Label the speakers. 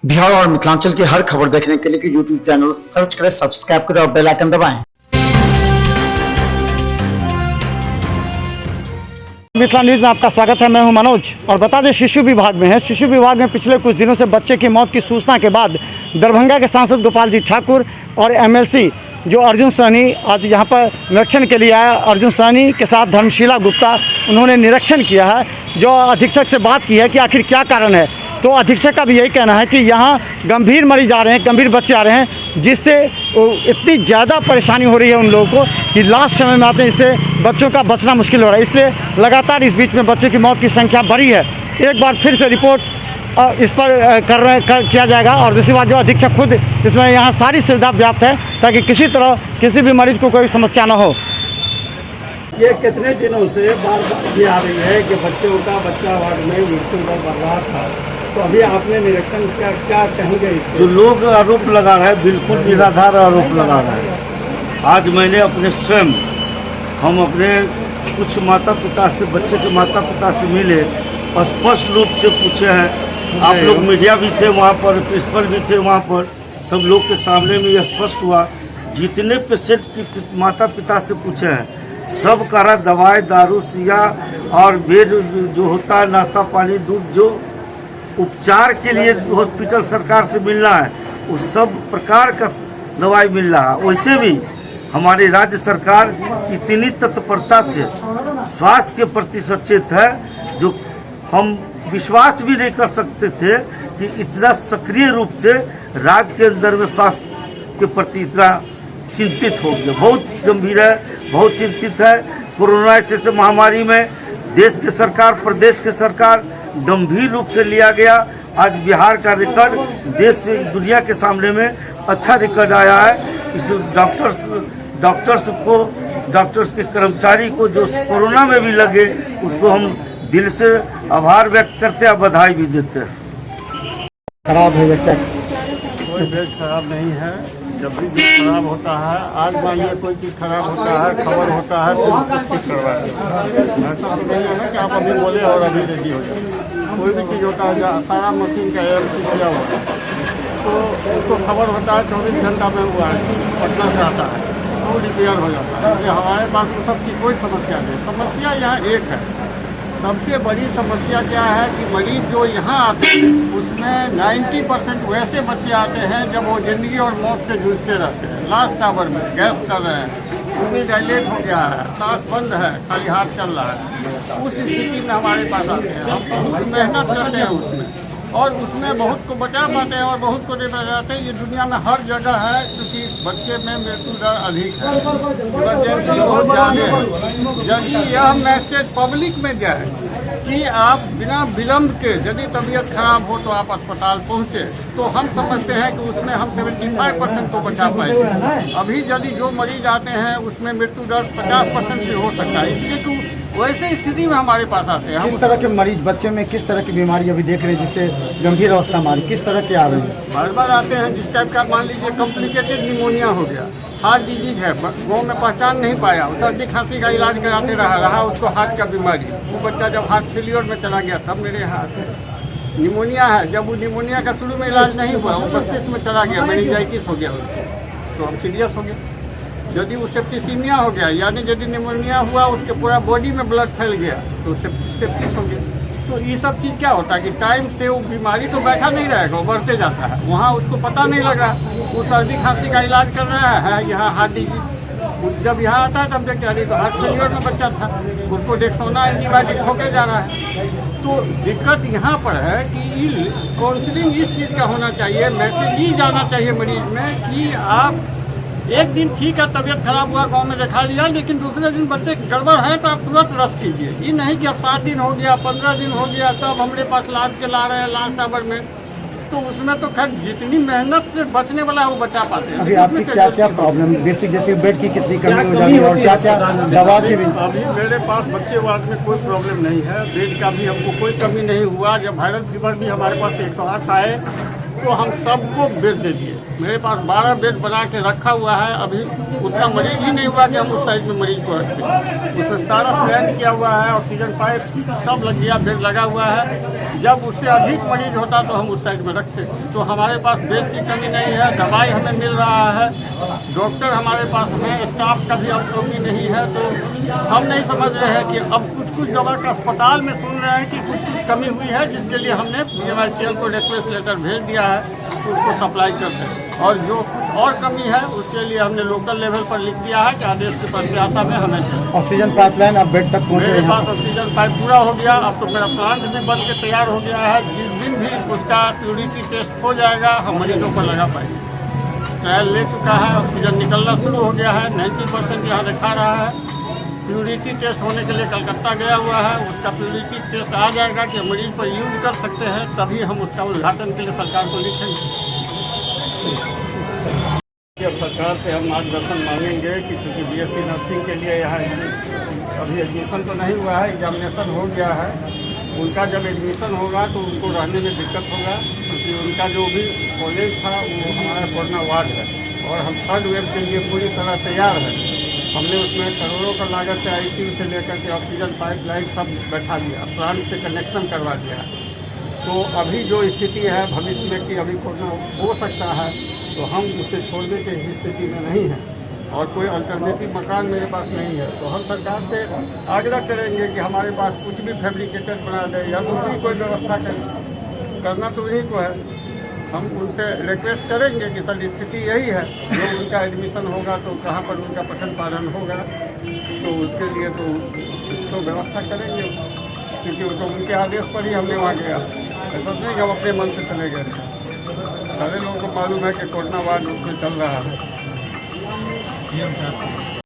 Speaker 1: बिहार और मिथिलांचल की हर खबर देखने के लिए यूट्यूब चैनल सर्च करें, सब्सक्राइब करें और बेल आइकन दबाएं।
Speaker 2: मिथिला न्यूज में आपका स्वागत है। मैं हूं मनोज और बता दें शिशु विभाग में है। शिशु विभाग में पिछले कुछ दिनों से बच्चे की मौत की सूचना के बाद दरभंगा के सांसद गोपाल जी ठाकुर और एमएलसी जो अर्जुन सहनी आज यहां पर निरीक्षण के लिए आया। अर्जुन सहनी के साथ धर्मशीला गुप्ता उन्होंने निरीक्षण किया है, जो अधीक्षक से बात की है कि आखिर क्या कारण है। तो अधीक्षक का भी यही कहना है कि यहाँ गंभीर मरीज आ रहे हैं, गंभीर बच्चे आ रहे हैं, जिससे इतनी ज़्यादा परेशानी हो रही है उन लोगों को कि लास्ट समय में आते हैं, इससे बच्चों का बचना मुश्किल हो रहा है। इसलिए लगातार इस बीच में बच्चों की मौत की संख्या बढ़ी है। एक बार फिर से रिपोर्ट इस पर किया जाएगा और दूसरी बात जो अधीक्षक खुद इसमें यहाँ सारी सुविधा व्याप्त है ताकि किसी तरह किसी भी मरीज को कोई समस्या न हो।
Speaker 3: ये कितने दिनों से बार बार ये आ रही है कि बच्चों का बच्चा वार्ड में मृत्यु दर बढ़ रहा था, तो अभी आपने निरीक्षण क्या कहेंगे?
Speaker 4: जो लोग आरोप लगा रहे हैं बिल्कुल निराधार आरोप लगा रहे हैं। आज मैंने अपने स्वयं हम अपने कुछ माता पिता से, बच्चे के माता पिता से मिले, स्पष्ट रूप से पूछे हैं। आप लोग मीडिया भी थे वहाँ पर, प्रिंसिपल भी थे वहाँ पर, सब लोग के सामने में यह स्पष्ट हुआ। जितने पेशेंट की माता पिता से पूछे हैं सब कह रहा दवाई, दारू, सुइया और बेड जो होता है, नाश्ता पानी, दूध, जो उपचार के लिए हॉस्पिटल सरकार से मिलना है उस सब प्रकार का दवाई मिल रहा है। वैसे भी हमारी राज्य सरकार इतनी तत्परता से स्वास्थ्य के प्रति सचेत है, जो हम विश्वास भी नहीं कर सकते थे कि इतना सक्रिय रूप से राज्य के अंदर में स्वास्थ्य के प्रति इतना चिंतित हो गया। बहुत गंभीर है, बहुत चिंतित है। कोरोना जैसे महामारी में देश की सरकार, प्रदेश की सरकार गंभीर रूप से लिया गया। आज बिहार का रिकॉर्ड देश दुनिया के सामने में अच्छा रिकॉर्ड आया है। इस डॉक्टर्स के कर्मचारी को जो कोरोना में भी लगे उसको हम दिल से आभार व्यक्त करते हैं, बधाई भी देते हैं।
Speaker 2: खराब है क्या?
Speaker 3: कोई बेड खराब नहीं है। जब भी बेड खराब होता है, आज मान लीजिए कोई चीज़ खराब होता है, खबर होता है तो उसको ठीक करवाए। ऐसा तो नहीं है ना कि आप अभी बोले और अभी रेडी हो जाए। कोई भी चीज़ होता है, सारा मशीन का AMC किया हुआ है तो उसको खबर होता है 24 घंटा में हुआ है, पटना से आता है तो रिपेयर हो जाता है। ये हमारे पास तो सबकी कोई समस्या नहीं। समस्या यहाँ एक है, सबसे बड़ी समस्या क्या है कि मरीज जो यहाँ आते हैं उसमें 90% वैसे बच्चे आते हैं जब वो जिंदगी और मौत से जूझते रहते हैं। लास्ट आवर में गैस कर रहे हैं, उम्मीद डायलेट हो गया है, सांस बंद है, खाली हाथ चल रहा है, उस स्थिति में हमारे पास आते हैं। हम बहुत मेहनत करते हैं उसमें और उसमें बहुत को बचा पाते हैं और बहुत को नहीं बचाते हैं। ये दुनिया में हर जगह है क्योंकि बच्चे में मृत्यु दर अधिक है, इमरजेंसी बहुत ज़्यादा है। यदि यह मैसेज पब्लिक में जाए कि आप बिना विलम्ब के यदि तबीयत खराब हो तो आप अस्पताल पहुँचे, तो हम समझते हैं कि उसमें हम 75% को बचा पाएंगे। अभी यदि जो मरीज आते हैं उसमें मृत्यु दर 50% भी हो सकता है, इसलिए कि वैसे स्थिति में हमारे पास आते हैं।
Speaker 2: किस तरह के मरीज बच्चे में किस तरह की बीमारी अभी देख रहे हैं जिससे गंभीर अवस्था हमारी किस तरह के आ रही है?
Speaker 3: बार बार आते हैं जिस टाइप का मान लीजिए कॉम्प्लिकेटेड निमोनिया हो गया, हार्ट डिजीज है, गाँव में पहचान नहीं पाया, सर्दी खांसी का इलाज कराते रहा उसको हार्ट का बीमारी। वो बच्चा जब हार्ट फेलियर में चला गया तब मेरे यहाँ निमोनिया है, जब वो निमोनिया का शुरू में इलाज नहीं हुआ वो मस्तिष्क में चला गया, मेनिंजाइटिस हो गया उसको, तो हम सीरियस हो गए। यदि वो सेप्टिसीमिया हो गया, यानी यदि निमोनिया हुआ उसके पूरा बॉडी में ब्लड फैल गया तो सेप्टिस हो गया। तो ये सब चीज़ क्या होता है कि टाइम से वो बीमारी तो बैठा नहीं रहेगा, वो बढ़ते जाता है, वहाँ उसको पता नहीं लगा। वो सर्दी खांसी का इलाज कर रहा है, यहाँ हार्ट डिजीज, जब यहाँ आता है तब देखते अरे तो हार्ट फेलियर में बच्चा था, उसको डेक्सोना एंटीबायोटिक होके जा रहा है। तो दिक्कत यहाँ पर है कि काउंसलिंग इस चीज़ का होना चाहिए, मैसेज ये जाना चाहिए मरीज में कि आप एक दिन ठीक है तबीयत खराब हुआ, गांव में दिखा लिया, लेकिन दूसरे दिन बच्चे गड़बड़ है तो आप तुरंत रस कीजिए। ये नहीं कि अब 7 दिन हो गया, 15 दिन हो गया, तब हमारे पास लाद के ला रहे हैं लास्ट आवर में, तो उसमें तो खैर जितनी मेहनत से बचने वाला है वो बचा पाते हैं।
Speaker 2: अभी आपकी क्या क्या प्रॉब्लम, बेसिक जैसे बेड की कितनी कमी हो जाती है और क्या क्या दवा की भी?
Speaker 3: अभी मेरे पास बच्चे वार्ड में कोई प्रॉब्लम नहीं है, बेड का भी हमको कोई कमी नहीं हुआ। जब वायरल फीवर भी हमारे पास 108 आए को हम सबको बेड दे दिए। मेरे पास 12 बेड बना के रखा हुआ है। अभी उतना मरीज ही नहीं हुआ कि हम उस साइड में मरीज को रखें। उसमें सारा प्लान किया हुआ है, ऑक्सीजन पाइप सब लग गया, बेड लगा हुआ है। जब उससे अधिक मरीज होता तो हम उस साइड में रखते। तो हमारे पास बेड की कमी नहीं है, दवाई हमें मिल रहा है, डॉक्टर हमारे पास हैं, स्टाफ का भी अब कमी नहीं है। तो हम नहीं समझ रहे हैं कि अब कुछ दवा का अस्पताल में सुन रहे हैं कि कुछ कमी हुई है, जिसके लिए हमने PMICL को रिक्वेस्ट लेटर भेज दिया है कि उसको सप्लाई करते हैं। और जो कुछ और कमी है उसके लिए हमने लोकल लेवल पर लिख दिया है कि आदेश की प्रत्याशा में हमें चाहिए।
Speaker 2: ऑक्सीजन पाइपलाइन अब बेड तक पहुँचे
Speaker 3: मेरे
Speaker 2: यहाँ
Speaker 3: पास ऑक्सीजन पाइप पूरा हो गया। अब तो मेरा प्लांट भी बन के तैयार हो गया है। जिस दिन भी उसका प्योरिटी टेस्ट हो जाएगा हम मरीजों पर लगा पाएंगे। ट्रायल ले चुका है, ऑक्सीजन निकलना शुरू हो गया है, 90% यहाँ दिखा रहा है। प्योरिटी टेस्ट होने के लिए कलकत्ता गया हुआ है, उसका प्योरिटी टेस्ट आ जाएगा कि मरीज पर यूज कर सकते हैं, तभी हम उसका उद्घाटन के लिए सरकार को लिखेंगे। अब सरकार से हम मार्गदर्शन मांगेंगे कि क्योंकि BSc नर्सिंग के लिए यहाँ अभी एडमिशन तो नहीं हुआ है, एग्जामिनेशन हो गया है। उनका जब एडमिशन होगा तो उनको रहने में दिक्कत होगा, क्योंकि उनका जो भी कॉलेज था वो हमारा कोरोना वार्ड है और हम 3rd वेव के लिए पूरी तरह तैयार हैं। हमने उसमें करोड़ों का लागत से ICU से लेकर के ऑक्सीजन पाइपलाइन सब बैठा दिया, प्लांट से कनेक्शन करवा दिया। तो अभी जो स्थिति है भविष्य में कि अभी कोरोना हो सकता है, तो हम उसे छोड़ने की स्थिति में नहीं है और कोई अल्टरनेटिव मकान मेरे पास नहीं है। तो हम सरकार से आग्रह करेंगे कि हमारे पास कुछ भी फैब्रिकेटेड बना दे या दूसरी कोई व्यवस्था करना तो उन्हीं को है। हम उनसे रिक्वेस्ट करेंगे कि सर स्थिति यही है, जो उनका एडमिशन होगा तो कहाँ पर उनका पठन पालन होगा, तो उसके लिए तो व्यवस्था करेंगे, क्योंकि तो उनके आदेश पर ही हमने वहाँ गया। ऐसा नहीं कि हम अपने मन से चले गए। सारे लोगों को मालूम है कि कोरोना वार्ड उसमें चल रहा है।